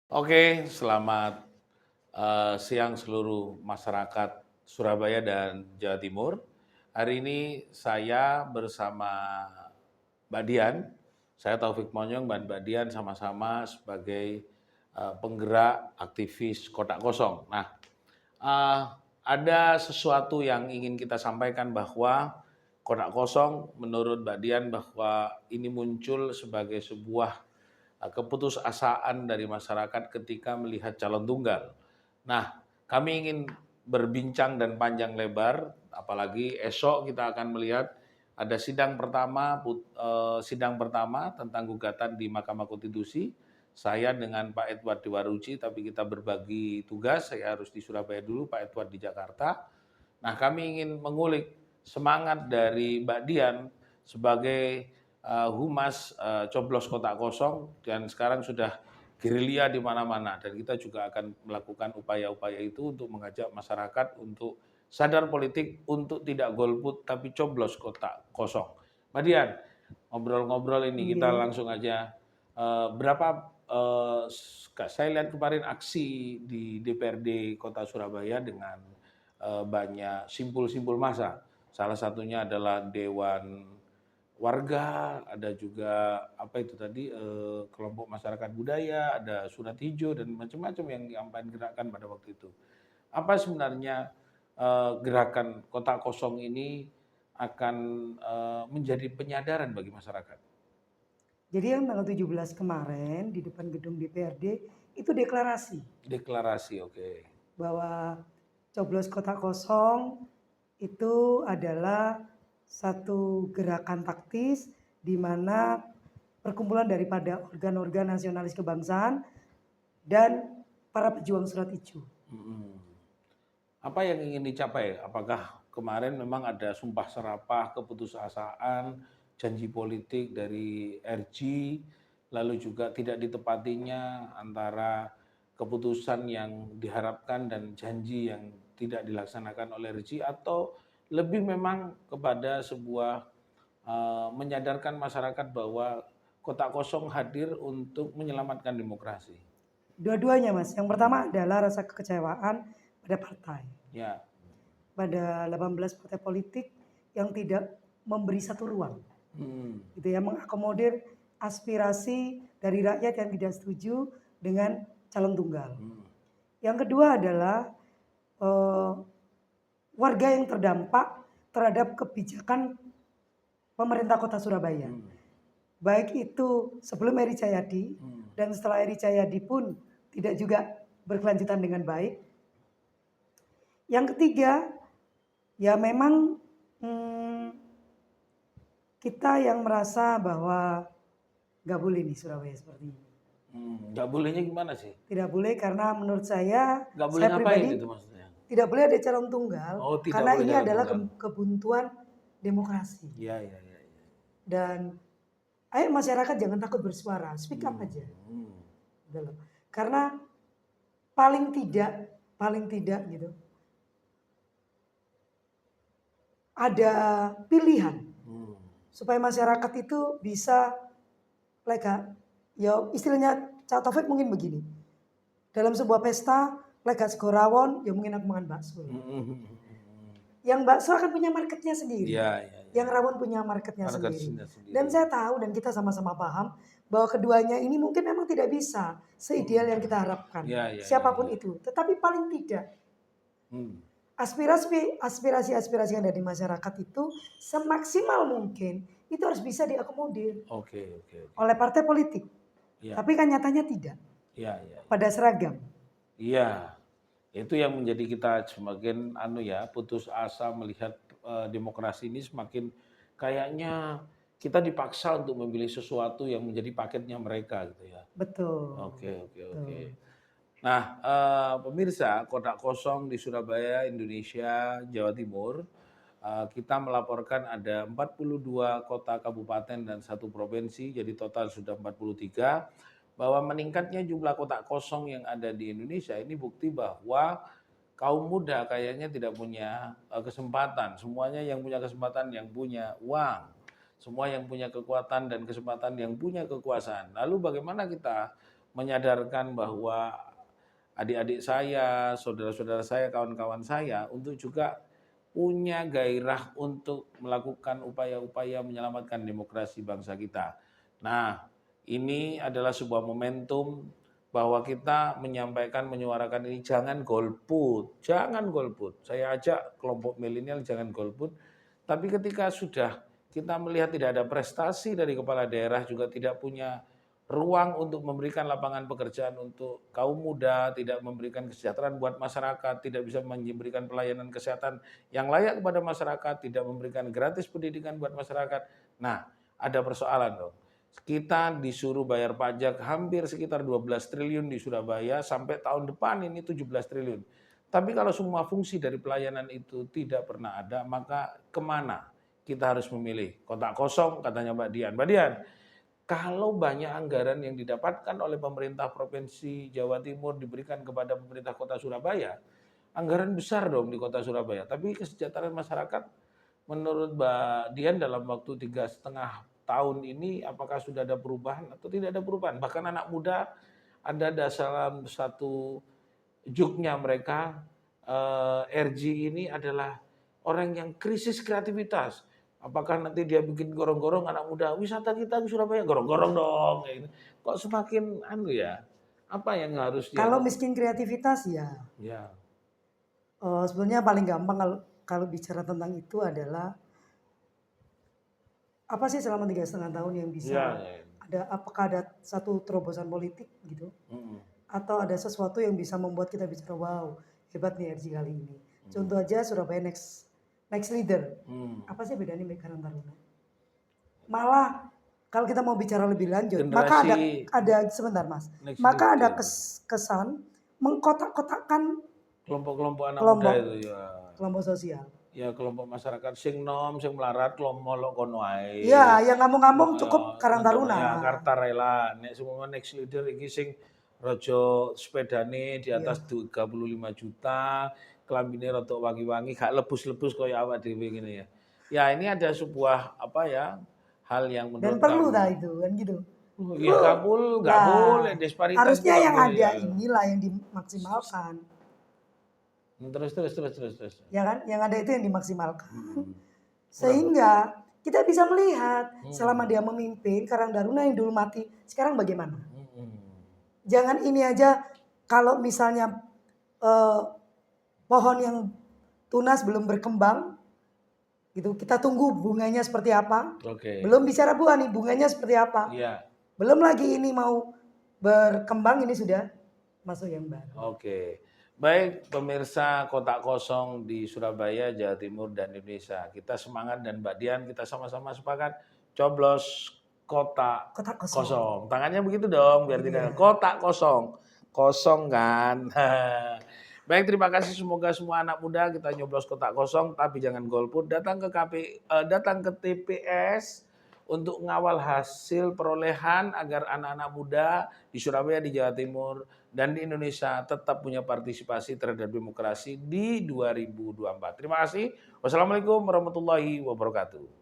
Oke, selamat siang seluruh masyarakat Surabaya dan Jawa Timur. Hari ini saya bersama Mbak Dian, saya Taufik Monyong dan Mbak Dian sama-sama sebagai penggerak aktivis Kotak Kosong. Nah, eh, ada sesuatu yang ingin kita sampaikan bahwa Kotak Kosong menurut Mbak Dian bahwa ini muncul sebagai sebuah keputusasaan dari masyarakat ketika melihat calon tunggal. Nah, kami ingin berbincang dan panjang lebar, apalagi esok kita akan melihat ada sidang pertama tentang gugatan di Mahkamah Konstitusi. Saya dengan Pak Edward di Waruji, tapi kita berbagi tugas. Saya harus di Surabaya dulu, Pak Edward di Jakarta. Nah, kami ingin mengulik semangat dari Mbak Dian sebagai humas coblos kotak kosong dan sekarang sudah gerilya di mana-mana dan kita juga akan melakukan upaya-upaya itu untuk mengajak masyarakat untuk sadar politik untuk tidak golput tapi coblos kotak kosong. Mbak Dian, ngobrol-ngobrol ini kita Iya, langsung aja berapa saya lihat kemarin aksi di DPRD Kota Surabaya dengan banyak simpul-simpul massa. Salah satunya adalah Dewan Warga, ada juga apa itu tadi kelompok masyarakat budaya, ada surat hijau dan macam-macam yang diampain gerakan pada waktu itu. Apa sebenarnya gerakan kotak kosong ini akan menjadi penyadaran bagi masyarakat? jadi yang tanggal 17 kemarin di depan gedung DPRD itu deklarasi Deklarasi, oke. bahwa coblos kotak kosong itu adalah satu gerakan taktis di mana perkumpulan daripada organ-organ nasionalis kebangsaan dan para pejuang surat hijau. Mm-mm. Apa yang ingin dicapai? Apakah kemarin memang ada sumpah serapah, keputusasaan, janji politik dari RG, lalu juga tidak ditepatinya antara keputusan yang diharapkan dan janji yang tidak dilaksanakan oleh RG, atau lebih memang kepada sebuah menyadarkan masyarakat bahwa kotak kosong hadir untuk menyelamatkan demokrasi? Dua-duanya Mas. Yang pertama adalah rasa kekecewaan pada partai. Ya. Pada 18 partai politik yang tidak memberi satu ruang. Hmm. Gitu ya, mengakomodir aspirasi dari rakyat yang tidak setuju dengan calon tunggal. Yang kedua adalah eh, warga yang terdampak terhadap kebijakan pemerintah Kota Surabaya. Baik itu sebelum Eri Cahyadi dan setelah Eri Cahyadi pun tidak juga berkelanjutan dengan baik. Yang ketiga, ya memang kita yang merasa bahwa nggak boleh nih Surabaya seperti ini. Nggak bolehnya gimana sih? Tidak boleh karena menurut saya Nggak boleh ngapain pribadi itu maksudnya? tidak boleh ada calon tunggal Oh, tidak karena boleh ini calon adalah tunggal. kebuntuan demokrasi. Iya, iya, iya. Iya. Dan ayo masyarakat jangan takut bersuara, speak up aja. Hmm. Gitu loh. Karena paling tidak gitu ada pilihan supaya masyarakat itu bisa lega. Ya istilahnya Cak Taufik mungkin begini. Dalam sebuah pesta, lega segorawon, ya mungkin aku makan bakso. Yang bakso akan punya marketnya sendiri. Iya, iya, iya. Yang rawon punya marketnya Harga sendiri. sendiri. Dan saya tahu dan kita sama-sama paham bahwa keduanya ini mungkin memang tidak bisa seideal yang kita harapkan. Iya, iya, iya, Siapapun iya. itu. Tetapi paling tidak Hmm. aspirasi-aspirasi yang ada di masyarakat itu semaksimal mungkin itu harus bisa diakomodir Oke, oke, oke. oleh partai politik. Iya, Tapi kan nyatanya tidak. iya, iya. Pada seragam. Iya, itu yang menjadi kita semakin putus asa melihat demokrasi ini semakin kayaknya kita dipaksa untuk memilih sesuatu yang menjadi paketnya mereka gitu ya. Betul. Oke, oke, oke. Betul. Nah, pemirsa, kotak kosong di Surabaya, Indonesia, Jawa Timur, kita melaporkan ada 42 kota kabupaten dan satu provinsi, jadi total sudah 43. Bahwa meningkatnya jumlah kotak kosong yang ada di Indonesia ini bukti bahwa kaum muda kayaknya tidak punya kesempatan. Semuanya yang punya kesempatan yang punya uang. Semua yang punya kekuatan dan kesempatan yang punya kekuasaan. Lalu bagaimana kita menyadarkan bahwa adik-adik saya, saudara-saudara saya, kawan-kawan saya untuk juga punya gairah untuk melakukan upaya-upaya menyelamatkan demokrasi bangsa kita. Nah, ini adalah sebuah momentum bahwa kita menyampaikan, menyuarakan ini jangan golput, jangan golput. Saya ajak kelompok milenial jangan golput. Tapi ketika sudah kita melihat tidak ada prestasi dari kepala daerah, juga tidak punya ruang untuk memberikan lapangan pekerjaan untuk kaum muda, tidak memberikan kesejahteraan buat masyarakat, tidak bisa memberikan pelayanan kesehatan yang layak kepada masyarakat, tidak memberikan gratis pendidikan buat masyarakat. Nah, ada persoalan dong. Kita disuruh bayar pajak hampir sekitar 12 triliun di Surabaya, sampai tahun depan ini 17 triliun. Tapi kalau semua fungsi dari pelayanan itu tidak pernah ada, maka kemana kita harus memilih? Kotak kosong katanya Mbak Dian. Mbak Dian, kalau banyak anggaran yang didapatkan oleh pemerintah Provinsi Jawa Timur diberikan kepada pemerintah Kota Surabaya, anggaran besar dong di Kota Surabaya. Tapi kesejahteraan masyarakat menurut Mbak Dian dalam waktu 3,5 tahun ini apakah sudah ada perubahan atau tidak ada perubahan? Bahkan anak muda ada dalam satu juknya mereka, RG ini adalah orang yang krisis kreativitas. Apakah nanti dia bikin gorong-gorong anak muda, wisata kita ke Surabaya, gorong-gorong dong. Kayak gitu. Kok semakin ya, apa yang harus dia... Kalau miskin kreativitas ya, Ya, sebenarnya paling gampang kalau bicara tentang itu adalah apa sih selama 3,5 tahun yang bisa ya. apakah ada satu terobosan politik gitu, Mm-mm. atau ada sesuatu yang bisa membuat kita bicara wow hebat nih RG kali ini. Contoh aja Surabaya next leader. Apa sih bedanya dengan Karang Taruna? Malah kalau kita mau bicara lebih lanjut, maka ada sebentar Mas, maka ada kesan mengkotak-kotakkan kelompok-kelompok anak muda itu ya. Kelompok sosial. Ya kelompok masyarakat sing nom, sing melarat, molok kono ae. Ya, yang ngomong-ngomong cukup Karang Taruna. Ya, Kartarela, nek semua next leader iki sing rojo sepedane di atas 35 juta, kelambine rada wangi-wangi, gak lebus-lebus kaya awak dhewe ngene ya. Ya, ini ada sebuah apa ya, hal yang menurut dan perlu dah itu kan gitu. Ya gak boleh disparitas. Harusnya yang ada inilah yang dimaksimalkan. Terus. Ya kan, yang ada itu yang dimaksimalkan. Sehingga kita bisa melihat selama dia memimpin Karang Taruna yang dulu mati, sekarang bagaimana. Jangan ini aja, kalau misalnya pohon yang tunas belum berkembang, gitu, kita tunggu bunganya seperti apa. Belum bicara buah nih, bunganya seperti apa. Belum lagi ini mau berkembang, ini sudah masuk yang baru. Baik pemirsa Kotak Kosong di Surabaya, Jawa Timur, dan Indonesia. Kita semangat dan Mbak Dian, kita sama-sama sepakat coblos kotak kosong. Tangannya begitu dong, biar tidak kotak kosong. Kosong kan. Baik, terima kasih. Semoga semua anak muda kita nyoblos kotak kosong, tapi jangan golput. Datang ke TPS untuk ngawal hasil perolehan agar anak-anak muda di Surabaya, di Jawa Timur, dan di Indonesia tetap punya partisipasi terhadap demokrasi di 2024. Terima kasih. Wassalamualaikum warahmatullahi wabarakatuh.